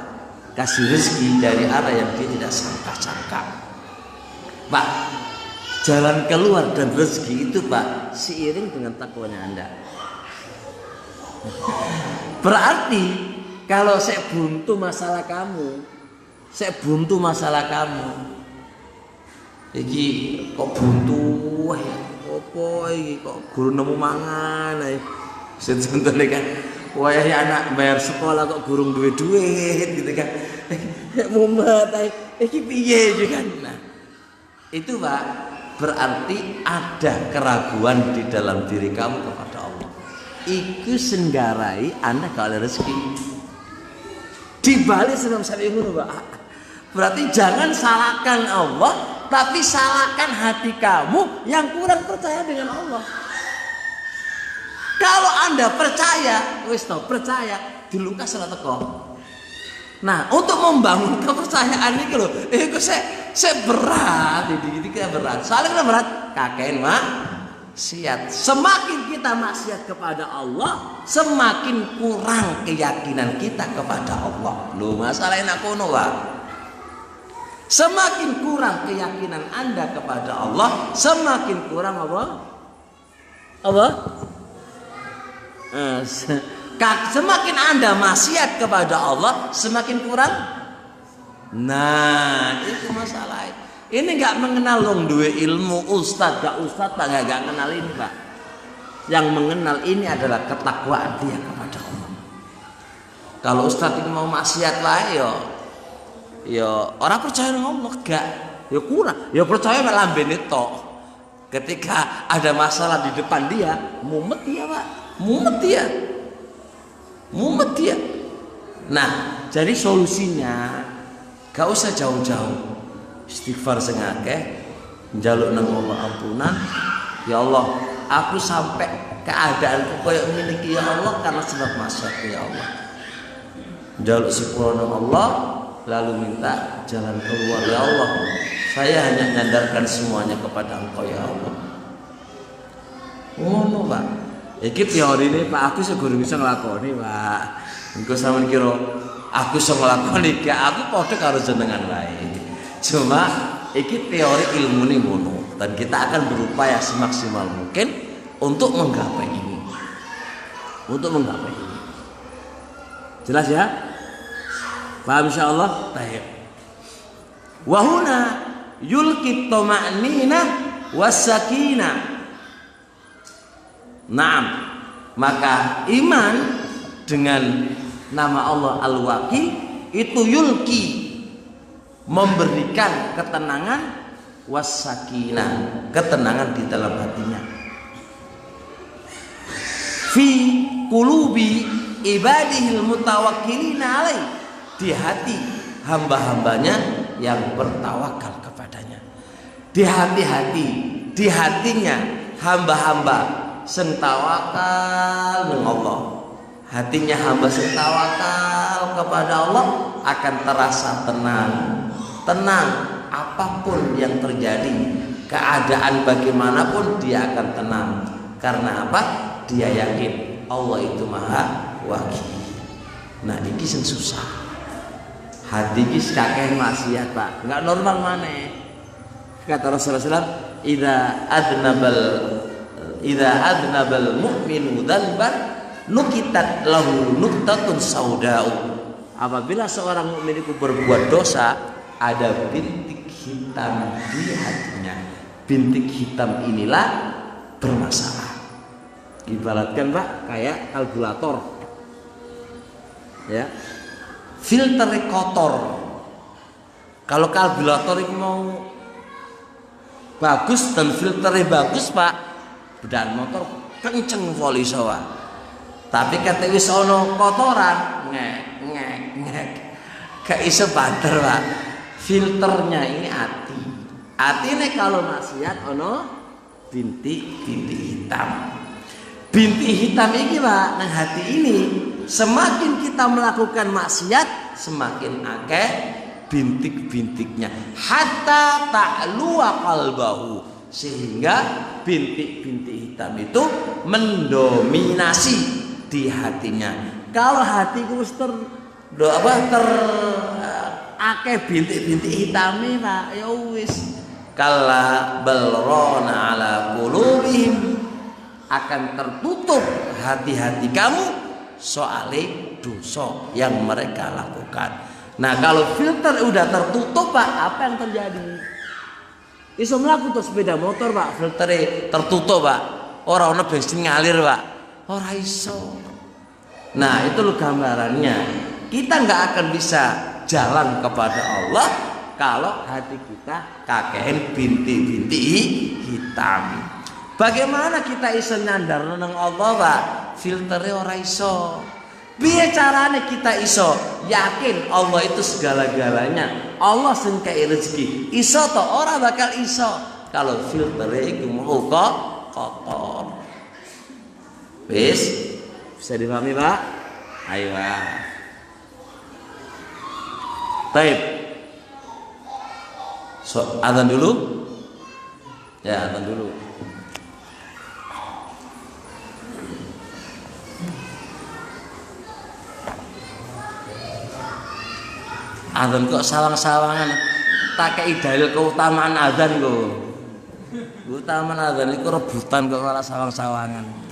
Kasih rezeki dari arah yang dia tidak sangka-sangka. Pak, jalan keluar dan rezeki itu Pak seiring dengan takwanya Anda. Berarti kalau saya buntu masalah kamu, iki kok buntu ya, opo iki kok guru nemu mangan ae. Contohnya kan, wayah anak bayar sekolah kok gurung duwe duit gitu kan. Mumet ae, iki piye juga kan. Nah, itu Pak berarti ada keraguan di dalam diri kamu kepada Allah. Iku senggarai Anda kalau rezeki. Dibalik sebelum sampai ngono Pak. Berarti jangan salahkan Allah, tapi salahkan hati kamu yang kurang percaya dengan Allah. Kalau Anda percaya, wis to percaya, dilukas ora teko. Nah, untuk membangun kepercayaan ini lho, iku saya berat, iki berat. Soalnya berat, kakean maksiat. Semakin kita maksiat kepada Allah, semakin kurang keyakinan kita kepada Allah. Lho, masalahnya nak kono, Pak. Semakin kurang keyakinan Anda kepada Allah, semakin kurang apa? Apa? Semakin Anda maksiat kepada Allah, semakin kurang. Nah, itu masalah. Ini nggak mengenal dong dua ilmu ustad gak ustad Pak, nggak kenal ini Pak. Yang mengenal ini adalah ketakwaan dia kepada Allah. Kalau ustad ini mau maksiat lah ya orang percaya dengan Allah gak, ya kurang, ya percaya malah benito. Ketika ada masalah di depan dia, mumet dia Pak, mumet dia. Nah, jadi solusinya gak usah jauh-jauh, istighfar sing akeh, njaluk nang Allah ampunan. Ya Allah, aku sampai keadaanku koyo ngene iki ya Allah karena sebab maksiat ya Allah. Njaluk sepuro nang Allah, lalu minta jalan keluar. Ya Allah, saya hanya nyandarkan semuanya kepada Engkau ya Allah. Ngono Pak. Iki teori ini Pak, aku seguru bisa ngelakoni Pak. Engko sampean kira aku iso nglakoni gak, aku padha karo jenengan wae. Cuma iki teori ilmu nih ngono, dan kita akan berupaya semaksimal mungkin untuk menggapai ini. Jelas ya? Paham insyaallah? Baik. Wa huna yulqi tama'ninah was-sakinah. Naam. Maka iman dengan nama Allah Al-Waqi itu yulqi, memberikan ketenangan, was-sakinah, ketenangan di dalam hatinya. Fi qulubi ibadihil mutawakkilina alaih, di hati hamba-hambanya yang bertawakal kepadanya. Di hatinya hamba-hamba sing tawakal dengan Allah. Hatinya hamba sing tawakal kepada Allah akan terasa tenang apapun yang terjadi, keadaan bagaimanapun dia akan tenang. Karena apa? Dia yakin Allah itu Maha Wakil. Nah, iki sing susah. Hati iki kakeh maksiat Pak, enggak normal maneh. Kata Rasulullah SAW, idza adnabal mu'minu dzanban nukitat lahu nuktatun sauda'u. Apabila seorang mukmin itu berbuat dosa, ada bintik hitam di hatinya. Bintik hitam inilah bermasalah. Ibaratkan Pak kayak kalkulator. Ya. Filter kotor. Kalau kalkulator itu mau bagus dan filternya bagus Pak, bedan motor kenceng voli sawa. Tapi kata wis ono kotoran, ngek. Gak iso banter Pak. Filternya ini hati. Hati ini kalau maksiat ono bintik hitam. Bintik hitam ini Pak, nang hati ini semakin kita melakukan maksiat, semakin akeh bintik-bintiknya. Hatta ta'luwa qalbahu, sehingga bintik-bintik hitam itu mendominasi di hatinya. Kalau hatiku wis akeh bintik-bintik hitame Pak, ya wis kalla balrona ala qulubihim, akan tertutup hati-hati kamu soal dosa yang mereka lakukan. Nah, kalau filter udah tertutup Pak, apa yang terjadi? Iso mlaku tuh sepeda motor Pak, filtere tertutup Pak. Ora ono bensin ngalir Pak. Ora iso. Nah, itu loh gambarannya. Kita nggak akan bisa jalan kepada Allah kalau hati kita kakeken bintik-bintik hitam. Bagaimana kita iso nyandar nang Allah Pak? Filtere ora iso. Piye carane kita iso yakin Allah itu segala-galanya? Allah sing kei rezeki. Iso to ora bakal iso kalau filtere iku mau kotor. Wis bisa dipahami Pak? Ayo Pak. Baik. So, azan dulu. Ya, azan dulu. Azan kok sawang-sawangan. Tak kei dalil keutamaan azan kok. Keutamaan azan itu rebutan kok malah sawang-sawangan.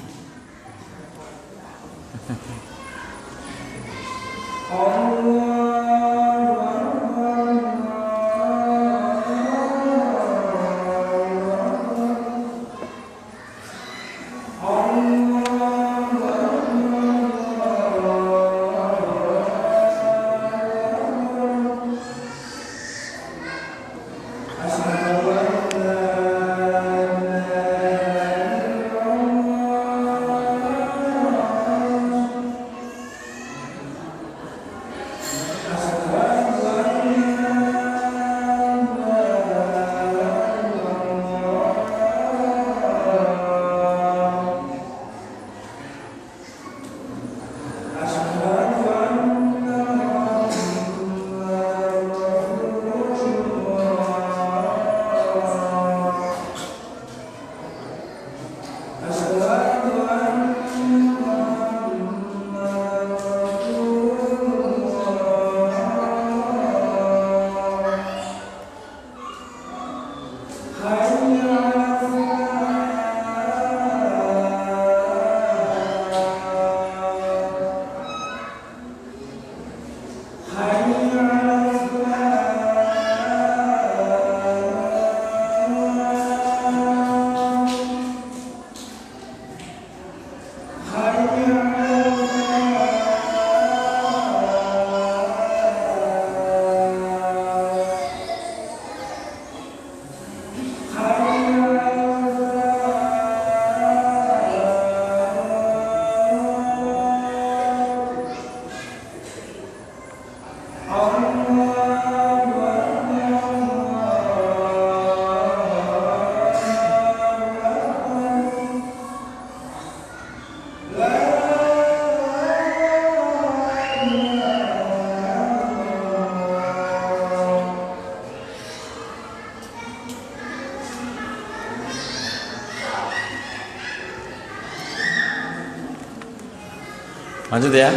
Lanjut ya.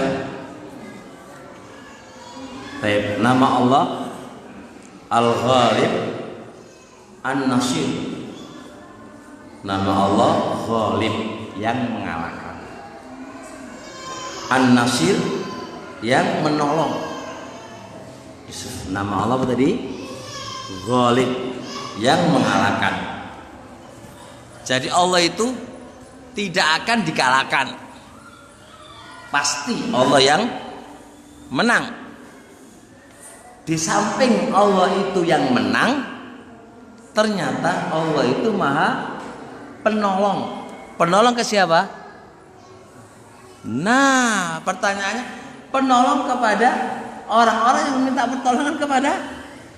Baik, nama Allah Al-Ghalib An-Nasir. Nama Allah Ghalib, yang mengalahkan. An-Nasir, yang menolong. Nama Allah apa tadi? Ghalib, yang mengalahkan. Jadi Allah itu tidak akan dikalahkan. Pasti Allah yang menang. Di samping Allah itu yang menang, ternyata Allah itu maha penolong. Penolong ke siapa? Nah, pertanyaannya, penolong kepada orang-orang yang meminta pertolongan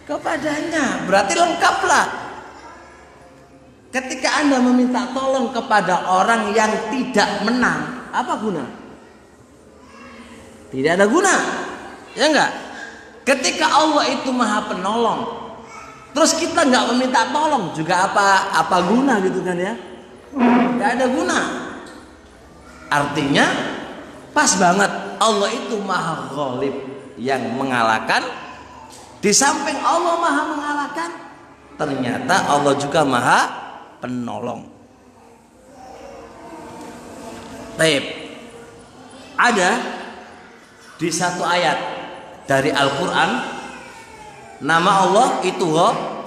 kepadanya. Berarti lengkaplah. Ketika Anda meminta tolong kepada orang yang tidak menang, apa guna? Tidak ada guna, ya enggak? Ketika Allah itu maha penolong, terus kita enggak meminta tolong, juga apa guna gitu kan ya? Enggak ada guna. Artinya Pas banget Allah itu maha ghalib yang mengalahkan. Di samping Allah maha mengalahkan, ternyata Allah juga maha penolong. Baik. Ada di satu ayat dari Al-Quran nama Allah itu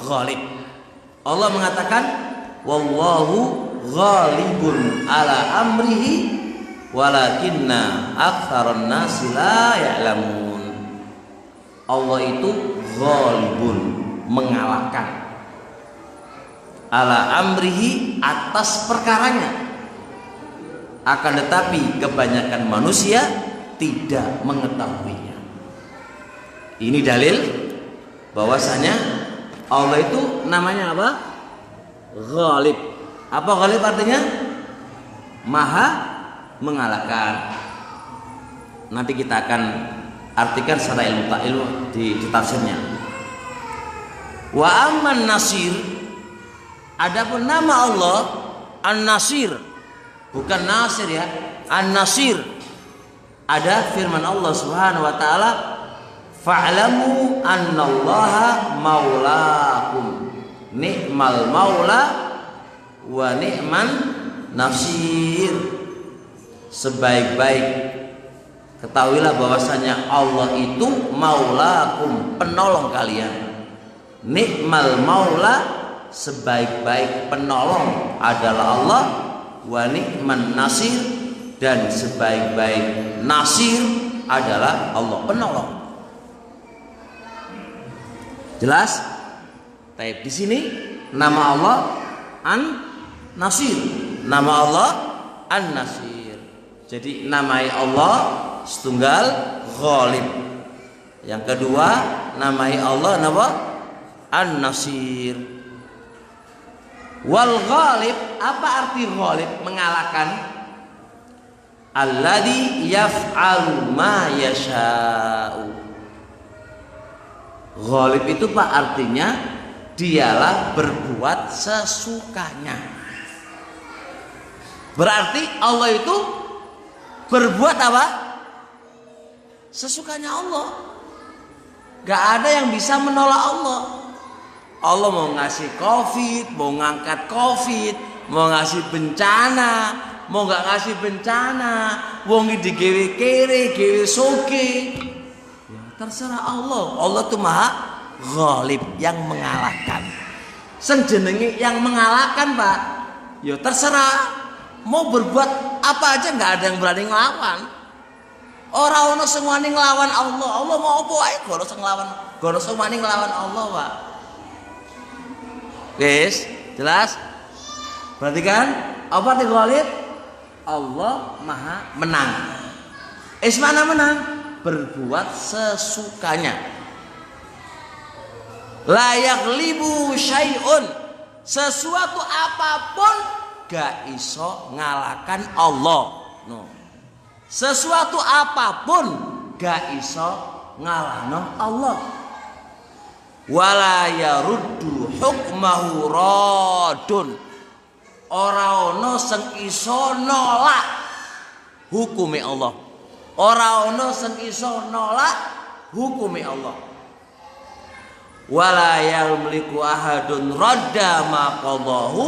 ghalib. Allah mengatakan wallahu ghalibun ala amrihi walakinna aktsaran nasi la ya'lamun. Allah itu ghalibun, mengalahkan, ala amrihi, atas perkaranya. Akan tetapi kebanyakan manusia tidak mengetahuinya. Ini dalil bahwasanya Allah itu namanya apa? Ghalib. Apa ghalib artinya? Maha mengalahkan. Nanti kita akan artikan secara ilmu di tafsirnya. Wa amman nasir, adapun nama Allah An-Nasir, bukan Nasir ya, An-Nasir. Ada firman Allah Subhanahu wa taala, fa'lamu annallaha maulakum ni'mal maula wa ni'man nasir. Sebaik-baik ketahuilah bahwasanya Allah itu maulakum, penolong kalian. Ni'mal maula, sebaik-baik penolong adalah Allah. Wa ni'man nasir, dan sebaik-baik nasir adalah Allah, penolong. Jelas? Baik, di sini nama Allah An-Nasir. Nama Allah An-Nasir. Jadi namai Allah setunggal ghalib. Yang kedua, namai Allah nama An-Nasir. Wal ghalib, apa arti ghalib? Mengalahkan. Alladzi yaf'alu ma yasha'u. Ghalib itu Pak artinya dialah berbuat sesukanya. Berarti Allah itu berbuat apa? Sesukanya Allah. Gak ada yang bisa menolak Allah. Allah mau ngasih COVID, mau ngangkat COVID, mau ngasih bencana, mau nggak ngasih bencana, wong digewe kere, gewe soge, ya terserah Allah. Allah tuh maha ghalib, yang mengalahkan. Senjenenge yang mengalahkan Pak, ya terserah. Mau berbuat apa aja nggak ada yang berani ngelawan. Orang ono semuanya ngelawan Allah. Allah mau apa aja, gono semuanya ngelawan Allah Pak. Guys, jelas? Berarti kan apa arti ghalib? Allah maha menang. Mana menang? Berbuat sesukanya. Layak libu syai'un, sesuatu apapun gak iso ngalahkan Allah. No. Sesuatu apapun gak iso ngalahno Allah. Wala yaruddu hukmahu radun, ora ono sing iso nolak hukume Allah. Ora ono sing iso nolak hukume Allah. Wala yamliku ahadun radda ma qadahu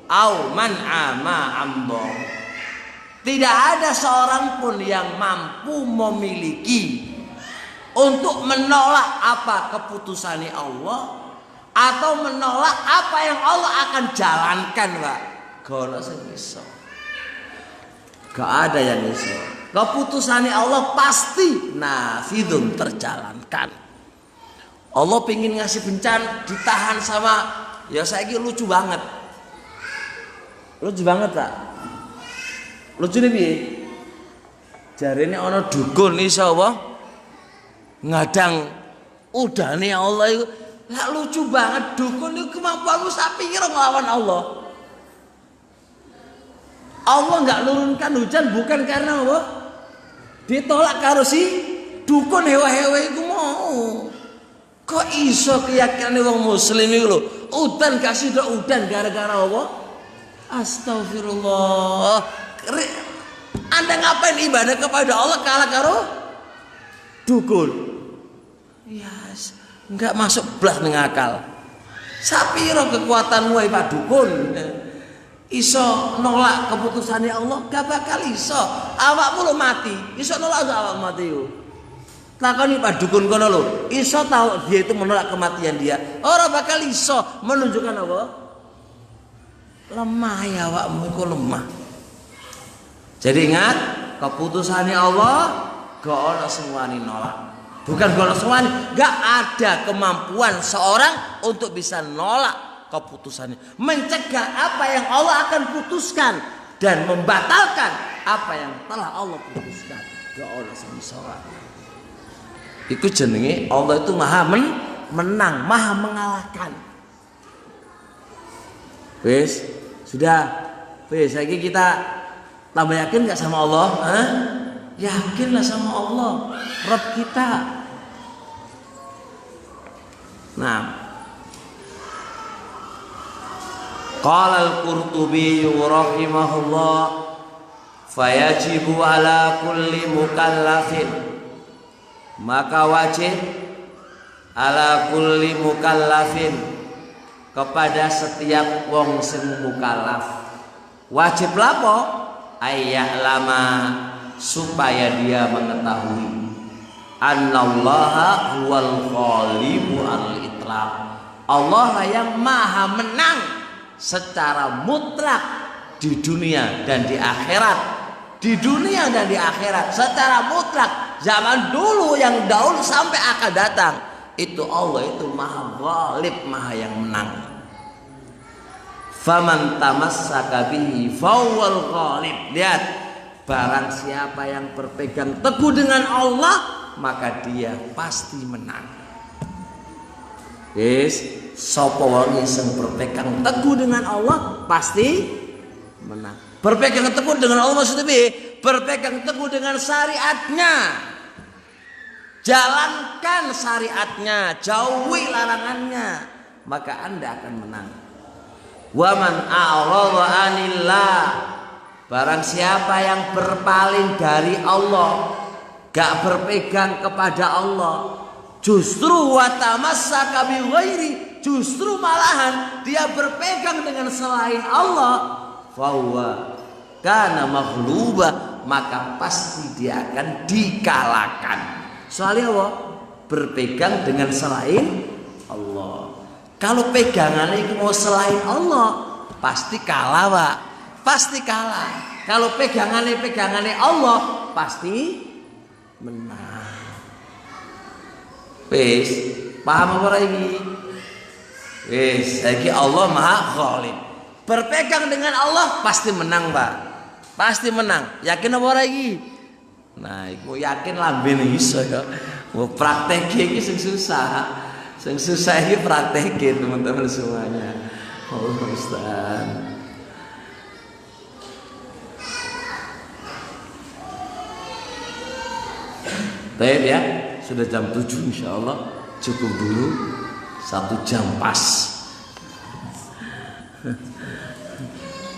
au man'a ma amdahu. Tidak ada seorang pun yang mampu memiliki untuk menolak apa keputusannya Allah atau menolak apa yang Allah akan jalankan, Pak. Gak iso. Gak ada yang iso. Keputusannya Allah pasti nafidun, terjalankan. Allah pingin ngasih bencana ditahan sama, ya saya kira lucu banget. Lucu banget Pak. Lucu nih piye? Jarene ana dukun iso apa? Ngadang udane Allah itu. Lah lucu banget, dukun itu kemampuanmu sapi kira ngelawan Allah. Allah nggak nurunkan hujan bukan karena apa? Ditolak karo si dukun hewa-hewa itu mau. Kok iso keyakinan wong muslim itu lho, udan kasih udan gara-gara apa? Astagfirullah. Anda ngapain ibadah kepada Allah kalah karo dukun? Yes, enggak masuk blas ning akal. Sapiro kekuatanmu wae Pak dukun? Iso nolak keputusannya Allah? Gak bakal iso. Awakmu lo mati, iso nolak gak awak mati yo? Takoni Pak dukun kono lho, iso tahu dia itu menolak kematian dia? Ora bakal iso, menunjukkan apa? Lemah ya awakmu iku lemah. Jadi ingat, keputusannya Allah gak ono semuanya nolak. Bukan gak ono semuanya, gak ada kemampuan seorang untuk bisa nolak keputusannya. Mencegah apa yang Allah akan putuskan dan membatalkan apa yang telah Allah putuskan. Gak ono seorang. Iku jenenge Allah itu maha menang, maha mengalahkan. Wes, sudah. Wes, lagi kita tambah yakin gak sama Allah? Hah? Yakinlah sama Allah, Rabb kita. Nah, qala al-Qurtubi rahimahullah, fayajibu ala kulli mukallafin, maka wajib ala kulli mukallafin, kepada setiap wong sing mukallaf. Wajib lapo? Ayah lama, supaya dia mengetahui annallaha huwal ghalibu al-itlaq, Allah lah yang maha menang secara mutlak di dunia dan di akhirat. Di dunia dan di akhirat secara mutlak, zaman dulu yang dahulu sampai akan datang, itu Allah itu maha ghalib, maha yang menang. Faman tamassaka bihi fawwal ghalib. Lihat, barang siapa yang berpegang teguh dengan Allah, maka dia pasti menang. Yes, sapa wong sing berpegang teguh dengan Allah pasti menang. Berpegang teguh dengan Allah maksudnya berpegang teguh dengan syariatnya. Jalankan syariatnya, jauhi larangannya, maka Anda akan menang. Wa man a'rada 'anillah, barang siapa yang berpaling dari Allah, gak berpegang kepada Allah, justru wa tamassaka bi ghairi, justru malahan dia berpegang dengan selain Allah, fahuwa kana maghluba, maka pasti dia akan dikalahkan. Soalnya apa? Berpegang dengan selain Allah. Kalau pegangannya itu mau selain Allah, pasti kalah, Pak. Pasti kalah. Kalau pegangannya Allah, pasti menang. Wis, paham apa lagi? Wis, lagi Allah maha ghalib. Berpegang dengan Allah pasti menang, Pak. Pasti menang. Yakin apa lagi? Nah, iku yakin lambe iso ya. Mau praktek iki sing susah. Yang susah ini praktekin teman-teman semuanya. Oh Ustaz. Baik ya, sudah jam 7 insya Allah. Cukup dulu 1 jam pas.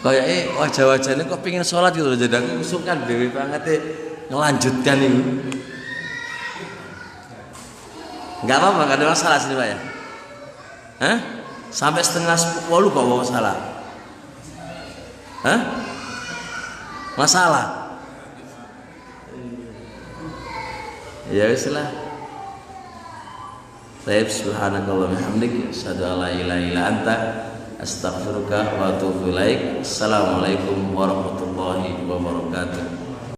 Kayak wajah-wajahnya kok pengen sholat gitu loh. Jadi aku usulkan dewi banget ngelanjutkan ini. Enggak apa-apa, enggak ada masalah sini Pak ya. Hah? Sampai 9:30 kok masalah. Hah? Masalah. Ya wis lah. Baik, subhanakallah bihamdik, asyhadu an la ilaha illa anta, astaghfiruka wa atubu ilaik. Assalamualaikum warahmatullahi wabarakatuh.